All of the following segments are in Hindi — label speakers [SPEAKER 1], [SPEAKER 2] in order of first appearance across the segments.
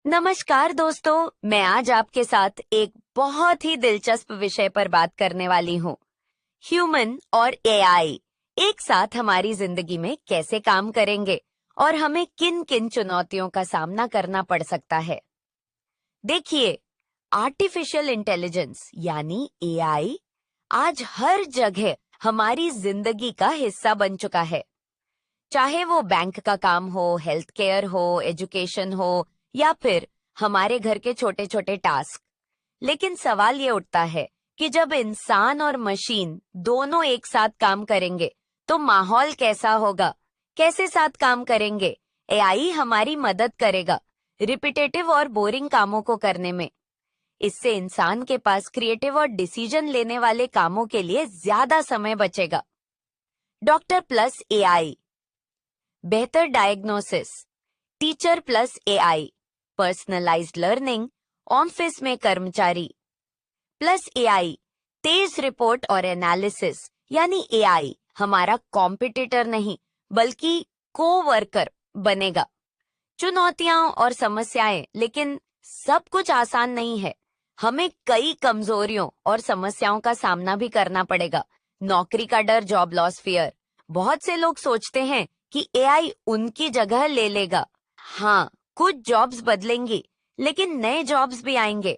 [SPEAKER 1] नमस्कार दोस्तों, मैं आज आपके साथ एक बहुत ही दिलचस्प विषय पर बात करने वाली हूँ। ह्यूमन और एआई एक साथ हमारी जिंदगी में कैसे काम करेंगे और हमें किन किन चुनौतियों का सामना करना पड़ सकता है। देखिए, आर्टिफिशियल इंटेलिजेंस यानी एआई आज हर जगह हमारी जिंदगी का हिस्सा बन चुका है। चाहे वो बैंक का काम हो, हेल्थ केयर हो, एजुकेशन हो या फिर हमारे घर के छोटे छोटे टास्क। लेकिन सवाल ये उठता है कि जब इंसान और मशीन दोनों एक साथ काम करेंगे तो माहौल कैसा होगा, कैसे साथ काम करेंगे। एआई हमारी मदद करेगा रिपीटेटिव और बोरिंग कामों को करने में। इससे इंसान के पास क्रिएटिव और डिसीजन लेने वाले कामों के लिए ज्यादा समय बचेगा। डॉक्टर प्लस एआई, बेहतर diagnosis, teacher plus AI, personalised learning, office में कर्मचारी प्लस एआई, तेज रिपोर्ट और एनालिसिस यानी एआई हमारा कॉम्पिटिटर नहीं बल्कि को वर्कर बनेगा। चुनौतियां और समस्याएं, लेकिन सब कुछ आसान नहीं है। हमें कई कमजोरियों और समस्याओं का सामना भी करना पड़ेगा। नौकरी का डर, जॉब लॉस फियर। बहुत से लोग सोचते हैं कि एआई उनकी जगह ले लेगा। हाँ, कुछ जॉब्स बदलेंगी, लेकिन नए जॉब्स भी आएंगे।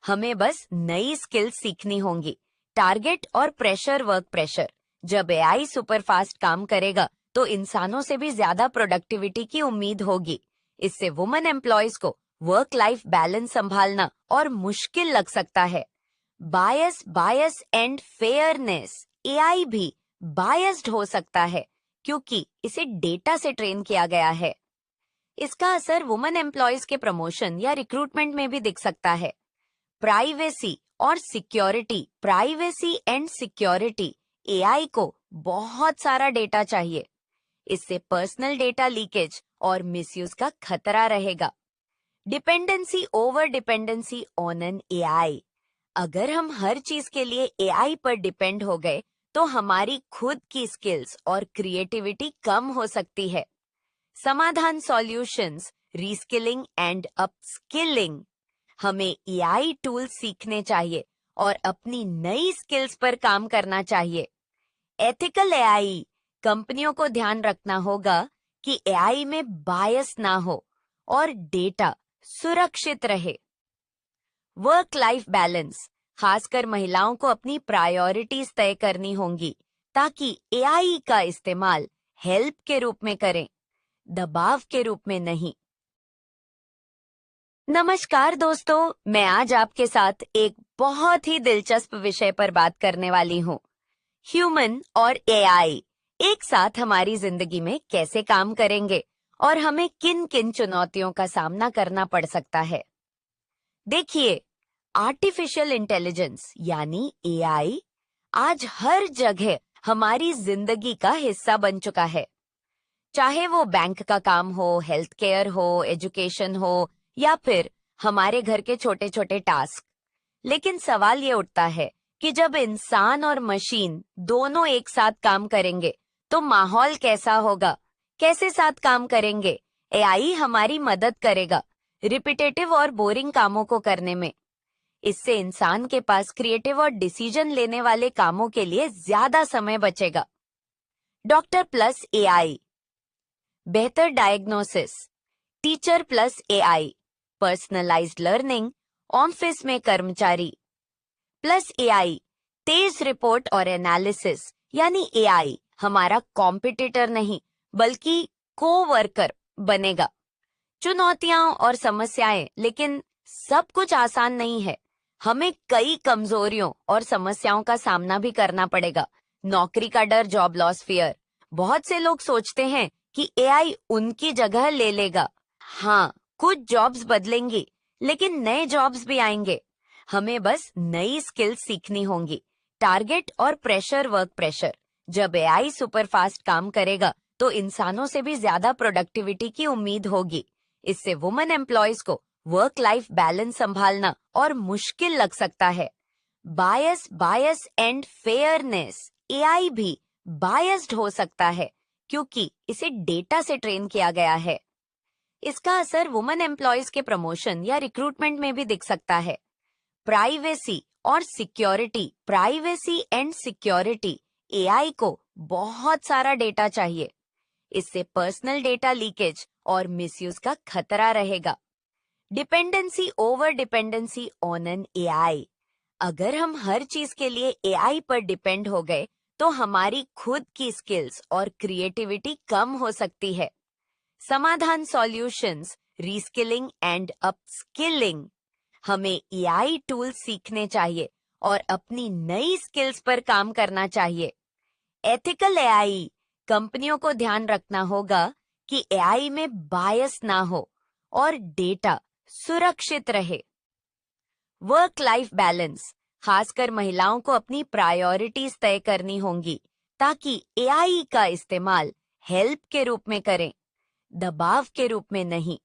[SPEAKER 1] हमें बस नई स्किल्स सीखनी होंगी। टारगेट और प्रेशर, वर्क प्रेशर। जब एआई सुपर फास्ट काम करेगा तो इंसानों से भी ज्यादा प्रोडक्टिविटी की उम्मीद होगी। इससे वुमेन एम्प्लॉयज को वर्क लाइफ बैलेंस संभालना और मुश्किल लग सकता है। बायस एंड फेयरनेस, एआई भी बायस्ड हो सकता है क्योंकि इसे डेटा से ट्रेन किया गया है। इसका असर वुमेन एम्प्लॉयज के प्रमोशन या रिक्रूटमेंट में भी दिख सकता है। प्राइवेसी और security, privacy and security, AI को बहुत सारा डेटा चाहिए। इससे पर्सनल डेटा लीकेज और मिसयूज का खतरा रहेगा। Dependency, over dependency on an AI. अगर हम हर चीज के लिए एआई पर डिपेंड हो गए तो हमारी खुद की स्किल्स और क्रिएटिविटी कम हो सकती है। समाधान, सॉल्यूशंस, रीस्किलिंग एंड अपस्किलिंग। हमें एआई टूल सीखने चाहिए और अपनी नई स्किल्स पर काम करना चाहिए। एथिकल एआई, कंपनियों को ध्यान रखना होगा कि एआई में बायस ना हो और डेटा सुरक्षित रहे। वर्क लाइफ बैलेंस, खासकर महिलाओं को अपनी प्रायोरिटीज तय करनी होंगी ताकि एआई का इस्तेमाल हेल्प के रूप में करें, दबाव के रूप में नहीं। नमस्कार दोस्तों, मैं आज आपके साथ एक बहुत ही दिलचस्प विषय पर बात करने वाली हूँ। ह्यूमन और एआई एक साथ हमारी जिंदगी में कैसे काम करेंगे और हमें किन किन चुनौतियों का सामना करना पड़ सकता है। देखिए, आर्टिफिशियल इंटेलिजेंस यानी एआई आज हर जगह हमारी जिंदगी का हिस्सा बन चुका है। चाहे वो बैंक का काम हो, हेल्थ केयर हो, एजुकेशन हो या फिर हमारे घर के छोटे छोटे टास्क। लेकिन सवाल ये उठता है कि जब इंसान और मशीन दोनों एक साथ काम करेंगे तो माहौल कैसा होगा, कैसे साथ काम करेंगे। एआई हमारी मदद करेगा रिपीटेटिव और बोरिंग कामों को करने में। इससे इंसान के पास क्रिएटिव और डिसीजन लेने वाले कामों के लिए ज्यादा समय बचेगा। डॉक्टर प्लस एआई, बेहतर diagnosis, teacher plus AI, personalised learning, office में कर्मचारी प्लस एआई, तेज रिपोर्ट और एनालिसिस यानी एआई हमारा कॉम्पिटिटर नहीं बल्कि को वर्कर बनेगा। चुनौतियां और समस्याएं, लेकिन सब कुछ आसान नहीं है। हमें कई कमजोरियों और समस्याओं का सामना भी करना पड़ेगा। नौकरी का डर, जॉब लॉस फियर। बहुत से लोग सोचते हैं कि एआई उनकी जगह ले लेगा। हाँ, कुछ जॉब्स बदलेंगी, लेकिन नए जॉब्स भी आएंगे। हमें बस नई स्किल्स सीखनी होंगी। टारगेट और प्रेशर, वर्क प्रेशर। जब एआई सुपर फास्ट काम करेगा तो इंसानों से भी ज्यादा प्रोडक्टिविटी की उम्मीद होगी। इससे वुमेन एम्प्लॉयज को वर्क लाइफ बैलेंस संभालना और मुश्किल लग सकता है। बायस एंड फेयरनेस, एआई भी बायस्ड हो सकता है क्योंकि इसे डेटा से ट्रेन किया गया है। इसका असर वुमन एम्प्लॉयज के प्रमोशन या रिक्रूटमेंट में भी दिख सकता है। प्राइवेसी और security, privacy and security, AI को बहुत सारा डेटा चाहिए। इससे पर्सनल डेटा लीकेज और मिसयूज का खतरा रहेगा। Dependency, over dependency on an AI, अगर हम हर चीज के लिए एआई पर डिपेंड हो गए तो हमारी खुद की स्किल्स और क्रिएटिविटी कम हो सकती है। समाधान, सॉल्यूशंस, रीस्किलिंग एंड अपस्किलिंग, हमें एआई टूल्स सीखने चाहिए और अपनी नई स्किल्स पर काम करना चाहिए। एथिकल एआई, कंपनियों को ध्यान रखना होगा कि एआई में बायस ना हो और डेटा सुरक्षित रहे। वर्क लाइफ बैलेंस, खासकर महिलाओं को अपनी प्रायोरिटीज तय करनी होंगी ताकि एआई का इस्तेमाल हेल्प के रूप में करें, दबाव के रूप में नहीं।